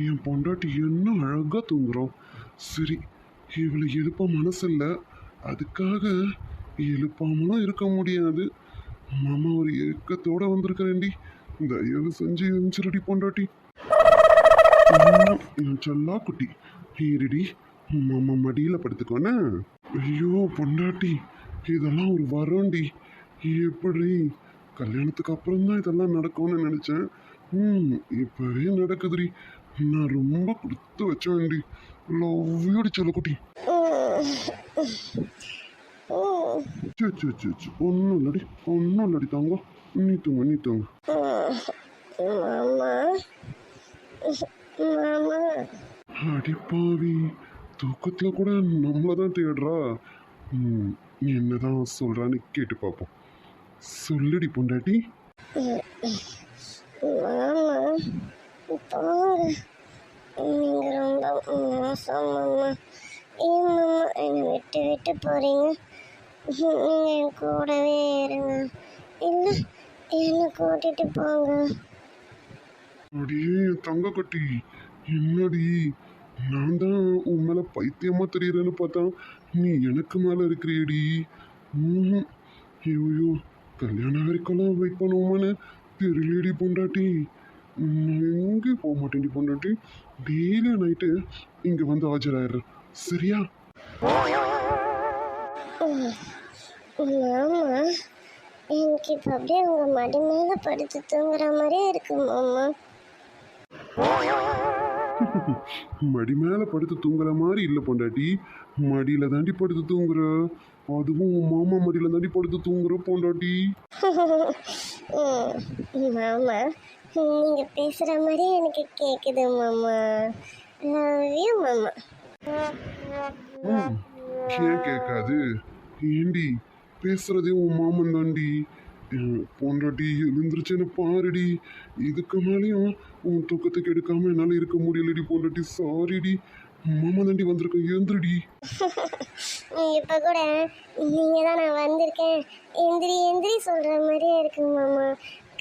என் பொண்டாட்டி என்ன அழகா தூங்குறோம். சரி, இவளை எழுப்ப மனசில்ல, அதுக்காக எழுப்பாமலும் இருக்க முடியாது. மாமா ஒரு ஏக்கத்தோட வந்திருக்கிறேன்டி. தயவு செஞ்சு எழுந்துருடி பொண்டாட்டி. என் செல்லா குட்டி இருடி, மாமா மடியில் படுத்துக்கோனே. ஐயோ பொண்டாட்டி, இதெல்லாம் ஒரு வரண்டி. எப்படி கல்யாணத்துக்கு அப்புறம் தான் இதெல்லாம் நடக்கும்னு நினைச்சேன். இப்பவே நடக்குதுடி. நான் ரொம்ப கொடுத்து வச்சேன்டி. லவ்யோடி செல்லக்குட்டி. ஒன்றும் இல்லடி, ஒன்றும் இல்லடி தாங்க. நீ தூங்க, நீ தூங்க. அடிப்பாவி, தூக்கத்துல கூட நம்மள தான் தேடுறா. நீ என்னதான் சொல்றான்னு கேட்டு பார்ப்போம். சொல்லுடி பொண்டாட்டி. நீங்க ரொம்ப மோசம் மாமா. ஏன் மாமா என்னை விட்டு விட்டு போறீங்க? நீங்க என் கூடவே இருங்க, இல்லை என்னை கூட்டிட்டு போங்க. அடியே என் தங்க கட்டி, என்னடி நான் தான் உன் மேல பைத்தியமா தெரியறேன்னு பார்த்தா நீ எனக்கு மேல இருக்கிறியடி. ஐயோ, கல்யாணம் வரைக்கும் வெயிட் பண்ணுவோமான்னு தெரியலடி பொண்டாட்டி. நான் எங்கேயும் போக மாட்டேன்டி பொண்டாட்டி. டெய்லி நைட்டு இங்க வந்து ஆஜராயிடுறேன், சரியா? மாமா, எனக்கு இப்போ அப்படியே உங்க மடி மேல படுத்து தூங்குற மாதிரியே இருக்கு மாமா. மடி மேல படுத்து தூங்குற மாதிரி இல்ல பொண்டாட்டி, மடியில தாண்டி படுத்து தூங்குற. அதுவும் உன் மாமா மடியில தாண்டி படுத்து தூங்குற பொண்டாட்டி. மாமா, நீங்க பேசுற மாதிரி எனக்கு கேக்குது மாமா. லவ் யூ மாமா. ஏன் கேட்காது? ஏண்டி பேசுறதே உன் மாமன் தாண்டி. பொண்டாட்டி எழுந்திருச்சுன்னு பாருடி. இதுக்கு மேலேயும் உன் தூக்கத்துக்கு எடுக்காம என்னால இருக்க முடியலடி பொண்டாட்டி. சாரிடி, மாமா தாண்டி வந்திருக்கேன், எழுந்துருடி. இப்ப கூட நீங்க தான் நான் வந்திருக்கேன் எந்திரி எந்திரி சொல்ற மாதிரியே இருக்கு மாமா.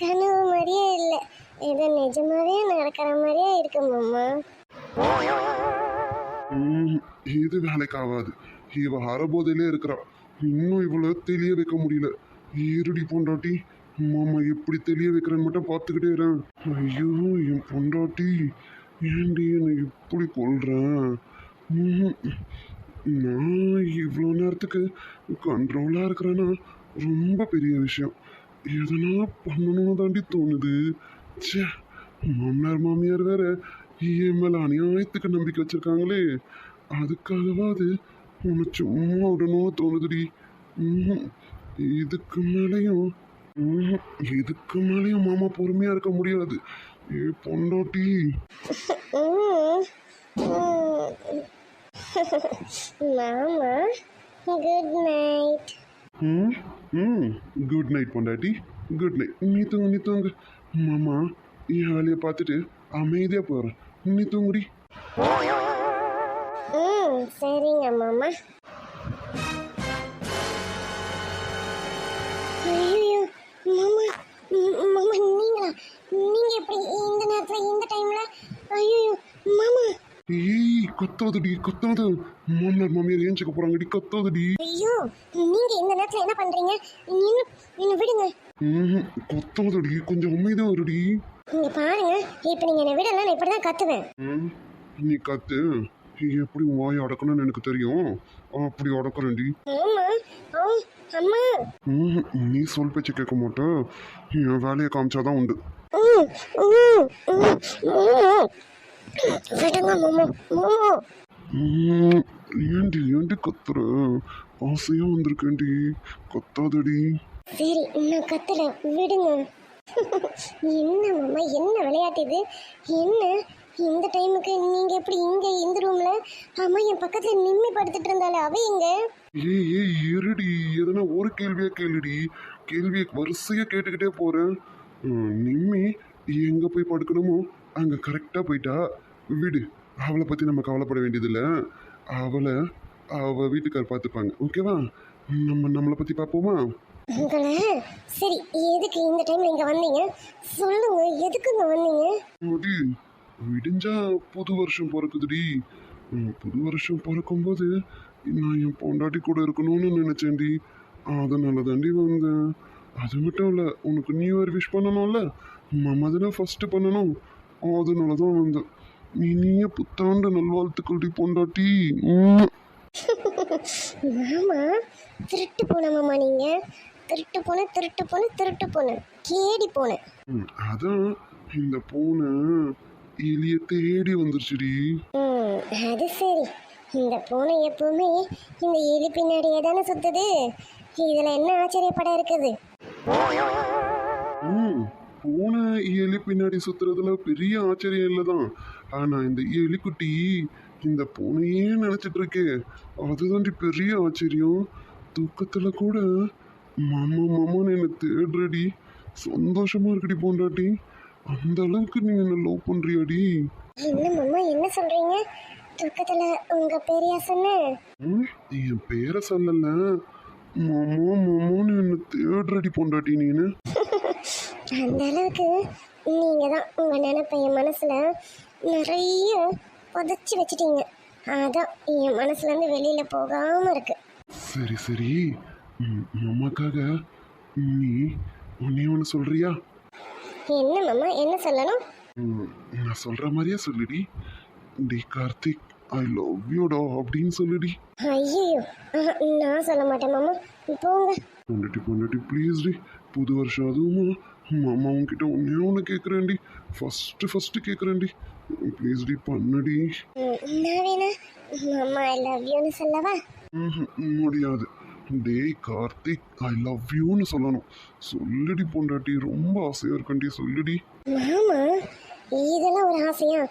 கனவு மாதிரியே இல்லை, ஏதோ நிஜமாவே நடக்கிற மாதிரியே இருக்கு மாமா. இது வேலைக்கு ஆகாது. இவ அறபோதையிலே இருக்கிறா, இன்னும் இவ்வளவு தெளிய வைக்க முடியல. ஏறுடி பொண்டாட்டி, மாமா எப்படி தெளிய வைக்கிறேன்னு மட்டும் பார்த்துக்கிட்டே இருக்கேன். ஐயோ என் பொண்டாட்டி, ஏண்டி என்னை இப்படி கொள்றேன்? நான் இவ்வளோ நேரத்துக்கு கண்ட்ரோலாக இருக்கிறேன்னா ரொம்ப பெரிய விஷயம். எதனா பண்ணணும்னு தாண்டி தோணுது. சே, மாமனார் மாமியார் வேற என் மேலே அநியாயத்துக்கு நம்பிக்கை வச்சிருக்காங்களே. அதுக்காகவாது உன்னை சும்மா விடணும் தோணுதுடி. இதுக்கு மேலேயும் இதுக்கு மேலேயும் மாமா பொறுமையா இருக்க முடியாது. ஏ பொண்டாட்டி. மாமா, குட் நைட். குட் நைட் பொண்டாட்டி, குட் நைட். நீ தூங்கு, நீ தூங்கு. மாமா என் வேலையை பார்த்துட்டு அமைதியாக போகிறேன், நீ தூங்குடி. சரிங்க மாமா. ஐயோ மாமா, மாமா நீங்களா? நீங்க எப்படி இந்த நேரத்துல இந்த டைம்ல? ஐயோ மாமா. ஏய் கத்தாதடி, கத்தாத. மாமனார் மாமியார் ஏஞ்சிக்க போறாங்கடி, கத்தாதடி. ஐயோ, நீங்க இந்த நேரத்துல என்ன பண்றீங்க? என்ன விடுங்க. கத்தாதடி, கொஞ்சம் அமைதியா இருடி. இங்க பாருங்க, இப்ப நீங்க என்ன விடல, நான் இப்படிதான் கத்துவேன். நீ கத்து, எப்படி வாயை அடக்கணும்னு எனக்கு தெரியும். அப்படி அடக்கிறேன்டி. அம்மா. நீ சொல் பேச்சு கேட்க மாட்டேன், என் வேலையை காமிச்சாதான் உண்டு. விடுங்க மாமா. ஏண்டி ஏண்டி கத்துற? ஆசையா வந்திருக்கேன்டி, கத்தாதடி. சரி நான் கத்தல, விடுங்க. என்ன மாமா, என்ன விளையாட்டு இது? என்ன இந்த டைமுக்கு நீங்க எப்படி இங்க இந்த ரூம்ல? அம்மா என் பக்கத்துல நிம்மி படுத்துட்டு இருந்தாலே, அவ எங்க? ஏய் இருடி, எதனா ஒரு கேள்வியா கேளுடி. கேள்வியை வரிசையா கேட்டுக்கிட்டே போறேன். நிம்மி எங்க போய் படுக்கணுமோ அங்க கரெக்டா போயிட்டா. விடு, அவளை பத்தி நம்ம கவலைப்பட வேண்டியதில்ல. அவ வீட்டுக்கார் பார்த்துப்பாங்க, ஓகேவா? நம்மளை பத்தி பார்ப்போமா? உங்களை சரி, எதுக்கு இந்த டைம்ல இங்க வந்தீங்க? சொல்லுங்க, எதுக்கு இங்க வந்தீங்க? விடிஞ்சா புது வருஷம் பிறக்குதுடி. புது வருஷம் பிறக்கும்போது நான் என் பொண்டாட்டி கூட இருக்கணும்னு நினைச்சேன்டி. அதனால தாண்டி வந்தேன். அது மட்டும் இல்லை, உனக்கு நியூ இயர் விஷ் பண்ணணும்ல, மாமா தானே ஃபஸ்ட்டு பண்ணணும். அதனால தான் வந்தேன். இனிய புத்தாண்டு நல்வாழ்த்துக்கள் டி பொண்டாட்டி. மாமா திருட்டு போன மாமா நீங்க. திருட்டு போன திருட்டு போன திருட்டு போன கேடி போன. அதான் இந்த பூனை எலிய தேடி வந்துருச்சுடி. அது சரி. இந்த பூனை எப்பவுமே இந்த எலி பின்னாடியே தானே சுத்துது. இதுல என்ன ஆச்சரியப்பட இருக்குது? பூனை எலி பின்னாடி சுத்துறதுல பெரிய ஆச்சரியம் இல்லைதான். ஆனா இந்த எலிக்குட்டி இந்த பூனையே நினைச்சிட்டு இருக்கே, அதுதாண்டி பெரிய ஆச்சரியம். தூக்கத்துல கூட மாமா மாமான்னு என்ன தேடுறடி. சந்தோஷமா இருக்குடி பொண்டாட்டி. அந்த அளவுக்கு நீ என்ன லவ் பண்றியாடி? என்ன மாமா என்ன சொல்றீங்க? தூக்கத்துல உங்க பேரையா சொன்ன? என் பேரை சொல்லல, மாமா மாமான்னு என்ன தேடுறடி பொண்டாட்டி நீனு. அந்த அளவுக்கு நீங்க தான் உங்க நினைப்ப என் மனசுல நிறைய புதைச்சி வச்சிட்டீங்க. அதான் என் மனசுல இருந்து வெளியில போகாம இருக்கு. சரி சரி, மாமாக்காக நீ உன்னே ஒன்று சொல்றியா? என்ன மாமா என்ன சொல்லணும்? நான் சொல்ற மாதிரியே சொல்லுடி. டி கார்த்திக், ஐ லவ் யூடா அப்படின்னு சொல்லுடி. ஐயோ நான் சொல்ல மாட்டேன் மாமா, போங்க. பொண்டாட்டி பொண்டாட்டி ப்ளீஸ் டி. புது வருஷம் அதுவுமா மாமா உன்கிட்ட ஒன்னே ஒன்று கேட்குறேன்டி. ஃபஸ்ட்டு கேட்குறேன்டி. ப்ளீஸ் டி பண்ணுடி. நான் வேணா மாமா ஐ லவ் யூன்னு சொல்லவா? முடியாது. டேய் கார்த்திக், ஐ லவ் யூன்னு சொல்லணும். சொல்லுடி பொண்டாட்டி, ரொம்ப ஆசையா இருக்கண்டி, சொல்லுடி. மாமா இதெல்லாம் ஒரு ஆசையா?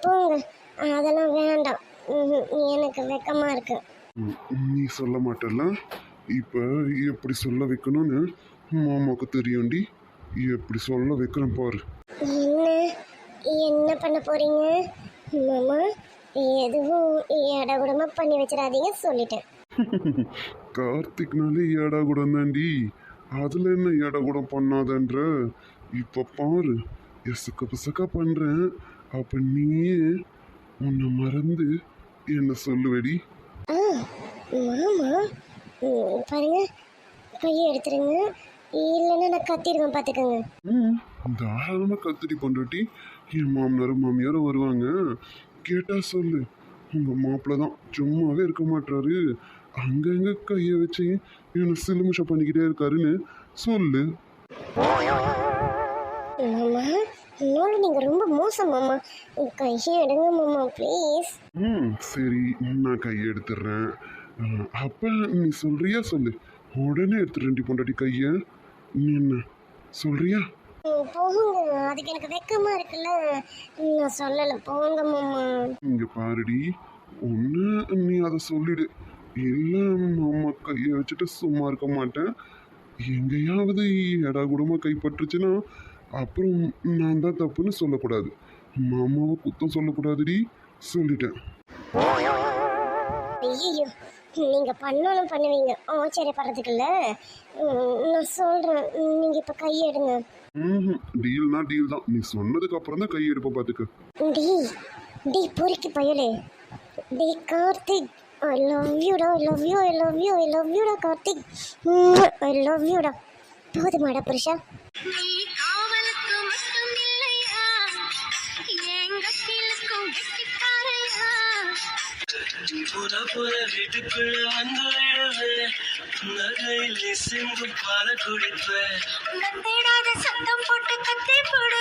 போங்க, அதெல்லாம் வேண்டாம். எனக்கு வெக்கமா இருக்கு. நீ சொல்ல மாட்டல, இப்போ எப்படி சொல்ல வைக்கணும்னு மாமாவுக்கு தெரியும்டி. எப்படி சொல்ல வைக்கிறேன் பாரு. என்ன என்ன பண்ண போறீங்க மாமா? எதுவும் இடகுடமா பண்ணி வச்சிடாதீங்க சொல்லிட்டேன். கார்த்திக்னாலே ஏடா குடம் தாண்டி. அதுல என்ன ஏடா குடம் பண்ணாதன்ற. இப்ப பாரு, எசக்க பிசக்கா பண்றேன். அப்ப நீயே உன்னை மறந்து என்ன சொல்லுவடி? ஆ மாமா பாருங்க, கையை எடுத்துருங்க, இல்லைன்னா நான் கத்திடுவேன் பார்த்துக்கோங்க. தாராளமா கத்திரி பொண்டாட்டி. என் மாமனாரும் மாமியாரும் வருவாங்க, கேட்டா சொல்லு. உங்க மாப்பிள்ள தான் சும்மாவே இருக்க மாட்டாரு, அங்கங்க கையை வச்சு என்ன சிலுமிஷம் பண்ணிக்கிட்டே இருக்காருன்னு சொல்லு. மாமா இன்னொன்று நீங்கள் ரொம்ப மோசம் மாமா. கையை எடுங்க மாமா ப்ளீஸ். சரி, நான் கையை எடுத்துடுறேன். அப்ப நீ சொல்றியா சொல்லு. உடனே எடுத்துடுறேன்டி பொண்டாட்டி கையை. நீ என்ன சொல்றியா? போங்க, அதுக்கு எனக்கு வெக்கமா இருக்குல்ல, நான் சொல்லலை. போங்க மாமா. இங்க பாருடி, ஒன்று நீ அதை சொல்லிடு, இல்லை மாமா கையை வச்சுட்டு சும்மா இருக்க மாட்டேன். எங்கேயாவது எடா கூடமா கைப்பற்றுச்சுன்னா அப்புறம் நான் தான் தப்புன்னு சொல்லக்கூடாது. மாமாவை குத்தம் சொல்லக்கூடாதுடி, சொல்லிட்டேன். ஐயோ நீங்க பண்ணாலும் பண்ணுவீங்க, ஆச்சரியப்படுறதுக்குல்ல. நான் சொல்றேன், நீங்க இப்ப கையெடுங்க. டீல்னா டீல் தான். நீ சொன்னதுக்கு அப்புறம் தான் கையை எடுப்ப பாத்துக்க. டி பொறுக்கி பயலே. டி கார்த்திக், ஐ லவ் யூடா, I love you, I love you, I love யூடா கார்த்திக், ஐ லவ் யூடா. போதுமாடா புருஷா? வீட்டுக்குள்ள வந்து விடுவேன், நகையில் சிந்து பால குடிப்பேன், சத்தம் போட்டு கத்தி போடு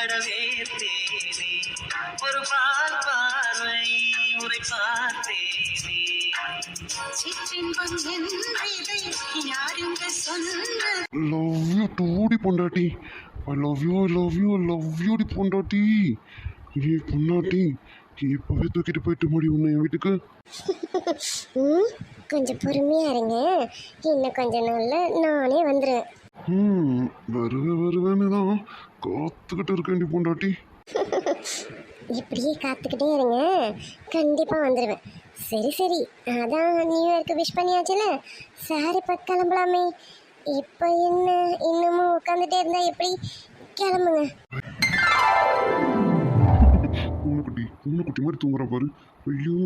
அடவே தேனே, ஒரு பால் பார்வை உரை பார்த்தேனே, சிற்றின்பம் என்றதை யாருங்க சொன்ன. லவ் யூ டூடி பொண்டாட்டி. I love you, I love you, I love யூடி பொண்டாட்டி. ஏ பொண்டாட்டி, இப்பவே தூக்கிட்டு போயிட்டு முடி உன்னை என் வீட்டுக்கு. கொஞ்சம் பொறுமையா இருங்க, இன்னும் கொஞ்ச நாள்ல நானே வந்துடுவேன். வருவேன்னு தான் காத்துக்கிட்டு இருக்கேன்டி பொண்டாட்டி. இப்படியே காத்துக்கிட்டே இருங்க, கண்டிப்பா வந்துடுவேன். சரி சரி, அதான் நியூ இயர்க்கு விஷ் பண்ணியாச்சுல, சாரி இப்போ கிளம்பலாமே. இப்போ என்ன இன்னமும் உட்காந்துட்டே இருந்தா எப்படி? கிளம்புங்க. பூனைக்குட்டி மாதிரி தூங்குற பாரு. ஐயோ,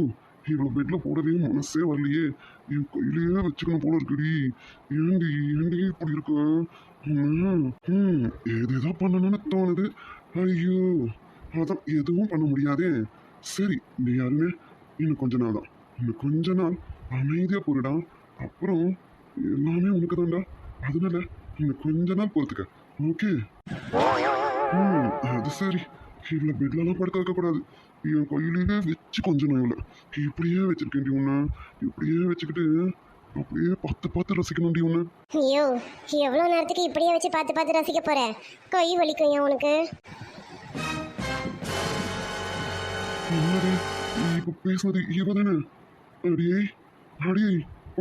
இவ்வளோ பெட்டில் போடவே மனசே வரலையே. என் கையிலேயே வச்சுக்கணும் போல இருக்குடி. ஏண்டி ஏண்டி இப்படி இருக்க? ஏதேதோ பண்ணணும்னு தோணுது. ஐயோ, அதான் எதுவும் பண்ண முடியாதே. சரி, நீ யாருன்னு இன்னும் கொஞ்ச நாள் தான். இன்னும் கொஞ்ச நாள் அமைதியாக போடுடா. அப்புறம் எல்லாமே உனக்கு தான்டா. அதனால இன்னும் கொஞ்ச நாள் பொறுத்துக்க. ஓகே? அது சரி. இவ்வளோ பெட்லலாம் படுக்க வைக்கக்கூடாது. என் கையிலே வச்சு கொஞ்சம் நான் இவ்வளோ இப்படியே வச்சிருக்கேன்டி உன்னை. இப்படியே வச்சுக்கிட்டு அப்படியே பார்த்து பார்த்து ரசிக்கணும்டி உன்னை. ஐயோ, எவ்வளோ நேரத்துக்கு இப்படியே வச்சு பார்த்து பார்த்து ரசிக்க போற? கை வலிக்கும் ஏன் உனக்கு? என்னடி இப்போ பேசுனது இவ தானே? அடியே அடியே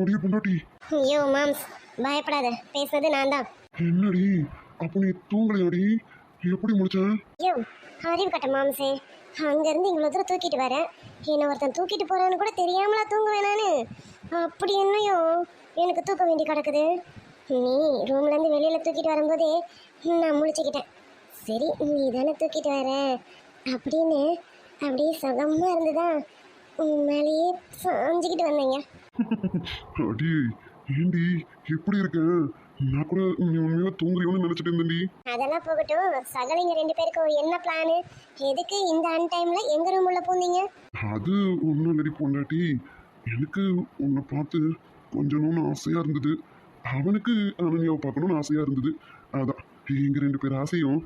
அடியே பொண்டாட்டி. ஐயோ மாம்ஸ், பயப்படாத, பேசுனது நான் தான். என்னடி அப்போ நீ தூங்கலையாடி? எப்படி முடிச்சேன்? ஐயோ, அறிவு கட்ட மாம்ஸே, அங்கேருந்து இவ்வளோ தூரம் தூக்கிட்டு வரேன். என்னை ஒருத்தன் தூக்கிட்டு போறான்னு கூட தெரியாமலா தூங்குவேன் நானு? அப்படி என்னையும் எனக்கு தூக்க வேண்டி கிடக்குது. நீ ரூம்லேருந்து வெளியில் தூக்கிட்டு வரும்போதே நான் முழிச்சுக்கிட்டேன். சரி, நீ தானே தூக்கிட்டு வர அப்படின்னு அப்படியே சுகமாக இருந்துதா உன் மேலேயே சாஞ்சிக்கிட்டு வந்தேங்க. அடி ஏண்டி எப்படி இருக்க? நான் கூட நீ உண்மையாக தூங்குறியோன்னு நினச்சிட்டு இருந்தேன்டி. அதெல்லாம் போகட்டும், சகலைங்க 2 பேருக்கும் என்ன பிளானு? எதுக்கு இந்த அன்டைமில் எங்கள் ரூம் உள்ள பூந்தீங்க? அது ஒன்றும் இல்லடி பொண்டாட்டி. எனக்கு உன்னை பார்த்து கொஞ்சணும்னு ஆசையாக இருந்தது. அவனுக்கு அனன்யாவை பார்க்கணும்னு ஆசையாக இருந்தது. அதான் எங்கள் 2 பேர் ஆசையும்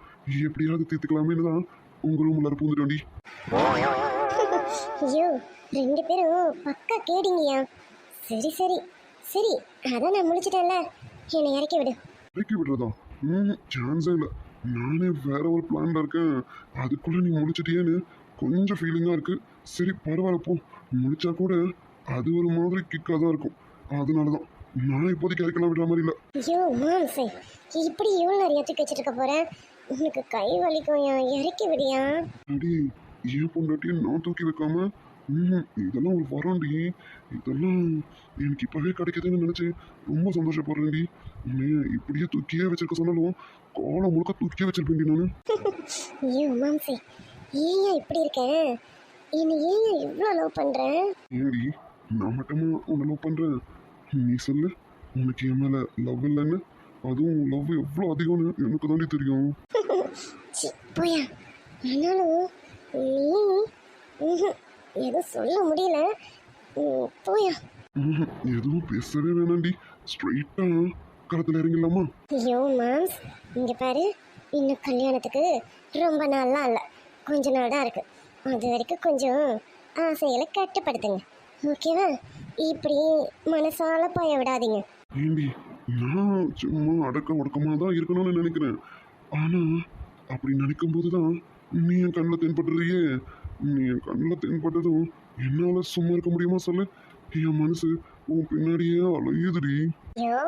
எப்படியாவது தீர்த்துக்கலாமேன்னு தான் உங்கள் ரூம் உள்ளார பூந்துட்டோண்டி. ஐயோ, 2 பேரும் பக்கா கேடிங்கய்யா. சரி சரி சரி, அதான் நான் முடிச்சிட்டேன்ல, என்னை இறக்கி விடு. இறக்கி விடுறதா? சான்ஸே இல்லை. நானே வேற ஒரு பிளான்ல இருக்கேன். அதுக்குள்ளே நீ முடிச்சிட்டியேன்னு கொஞ்சம் ஃபீலிங்காக இருக்குது. சரி பரவாயில்ல போ. முடிச்சா கூட அது ஒரு மாதிரி கிக்காக தான் இருக்கும். அதனால தான் நான் இப்போதைக்கு இறக்கலாம் விடுற மாதிரி இல்லை. ஐயோ மாம்சே, இப்படி இவ்வளோ நிறைய தூக்கி வச்சுட்டு இருக்க போகிறேன். உனக்கு கை வலிக்கும்யா, இறக்கி விடியா. அடி ஏன் பொண்டாட்டியை நான் தூக்கி வைக்காம? இதெல்லாம் ஒரு வரண்டி. இதெல்லாம் எனக்கு இப்போவே கிடைக்குதுன்னு நினச்சி ரொம்ப சந்தோஷப்படுறேன்டி. உன்னை இப்படியே தூக்கியே வச்சிருக்க சொன்னாலும் கோலம் முழுக்க தூக்கியே வச்சிருப்பேன்டி நான். ஐயோ மாம்சே, ஏன் இப்படி இருக்கேன்? என்னை ஏன் இவ்வளோ லவ் பண்ணுறேன்? ஏண்டி நான் மட்டுமா உன்னை லவ் பண்ணுறேன்? நீ சொல்லு, உனக்கு என் மேலே லவ் இல்லைன்னு? அதுவும் லவ் எவ்வளோ அதிகம்னு எனக்கு தாண்டி தெரியும். சி போயா. ஆனாலும் நீ எதுவும் சொல்ல முடியல. போயா. எதுவும் பேசவே வேணாண்டி. ஸ்ட்ரைட்டாக களத்தில் இறங்கிடலாமா? ஐயோ மாம்ஸ், இங்கே பாரு, இன்னும் கல்யாணத்துக்கு ரொம்ப நாள்லாம் இல்லை, கொஞ்ச நாள் தான் இருக்குது. அது வரைக்கும் கொஞ்சம் ஆசைகளை கட்டுப்படுத்துங்க, ஓகேவா? இப்படி மனசால போய விடாதீங்க. ஏண்டி நான் சும்மா அடக்க ஒடுக்கமாக தான் இருக்கணும்னு நினைக்கிறேன். ஆனால் அப்படி நினைக்கும் போது தான் நீ என் கண்ணில் தென்பட்டுறியே. நீ என் கண்ணில் தென்பட்டதும் என்னால் சும்மா இருக்க முடியுமா சொல்லு? என் மனசு உன் பின்னாடியே அலையுதுடி. ஐயோ,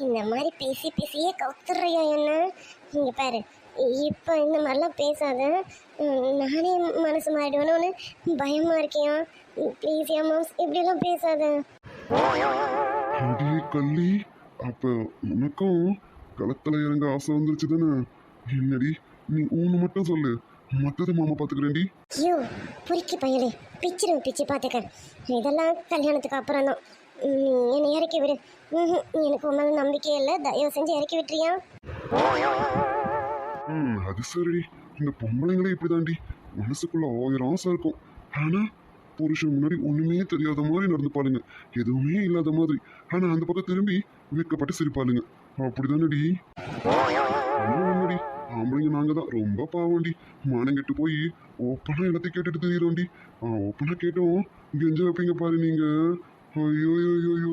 இந்த மாதிரி பேசி பேசியே கவுத்துறையா என்ன? இங்கே பாரு, இப்போ இந்த மாதிரிலாம் பேசாத. நானே மனசு மாறிடுவேணும்னு பயமாக இருக்கியா? ப்ளீஸ் யா மாம்ஸ், இப்படிலாம் பேசாத. அடியே கள்ளி, அப்போ உனக்கும் களத்தில் இறங்க ஆசை வந்துருச்சு தானே? என்னடி நீ ஒன்று மட்டும் சொல்லு, மற்றதை மாமா பார்த்துக்கிறேன்டி. ஐயோ பொறுக்கி பயலே, பிச்சிரும் பிச்சு பார்த்துக்க. இதெல்லாம் கல்யாணத்துக்கு அப்புறம் தான். என்னை இறக்கி விடு. எனக்கு உன் மேலே நம்பிக்கையே இல்லை, தயவு செஞ்சு இறக்கி விட்டுறியா? அது சரி. இந்த பொம்பளைங்களே இப்படி தாண்டி, மனசுக்குள்ள 1000 ஆசை இருக்கும். ஆனால் புருஷன் முன்னாடி ஒன்றுமே தெரியாத மாதிரி நடந்துப்பாளுங்க, எதுவுமே இல்லாத மாதிரி. ஆனால் அந்த பக்கம் திரும்பி வெக்கப்பட்டு சிரிப்பாளுங்க. அப்படிதானடி? என்னடி ஆம்பளைங்க நாங்கள் தான் ரொம்ப பாவண்டி. மானம் கெட்டு போய் ஓப்பனாக எல்லாத்தையும் கேட்டுட்டு தெரியுறோண்டி. ஓப்பனாக கேட்டோம் கெஞ்ச வைப்பீங்க பாரு நீங்கள். ஐயோ ஐயோ ஐயோ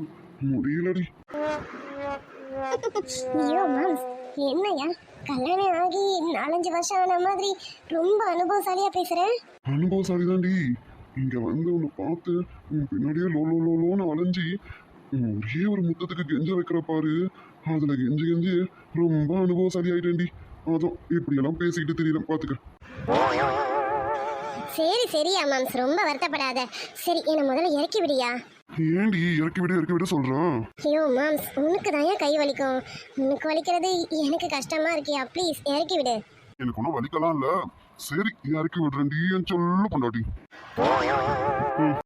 முடியலடி. ஐயோ மாம்ஸ், என்னையா கல்யாணம் ஆகி 4-5 வருஷம் ஆன மாதிரி ரொம்ப அனுபவசாலியா பேசுறேன். அனுபவசாலி தாண்டி. இங்கே வந்து உன்னை பார்த்து உன் பின்னாடியே லோ லோ லோ லோன்னு அலைஞ்சி ஒரே ஒரு முத்தத்துக்கு கெஞ்ச வைக்கிற பாரு, அதில் கெஞ்சி கெஞ்சி ரொம்ப அனுபவசாலி ஆயிட்டேன்டி. அதான் இப்படியெல்லாம் பேசிக்கிட்டு தெரியல பார்த்துக்க. சரி சரியா மாம்ஸ், ரொம்ப வருத்தப்படாத. சரி, என்னை முதல்ல இறக்கி விடியா. ஏண்டி இறக்கி விட சொல்கிறான்? ஐயோ மாம்ஸ், உனக்கு தான் ஏன் கை வலிக்கும்? உனக்கு வலிக்கிறது எனக்கு கஷ்டமா இருக்கியா? ப்ளீஸ் இறக்கி விடு. எனக்கு ஒன்றும் வலிக்கலாம் இல்லை. சரி இறக்கி விடுறேன்டி என் சொல்ல பொண்டாட்டி.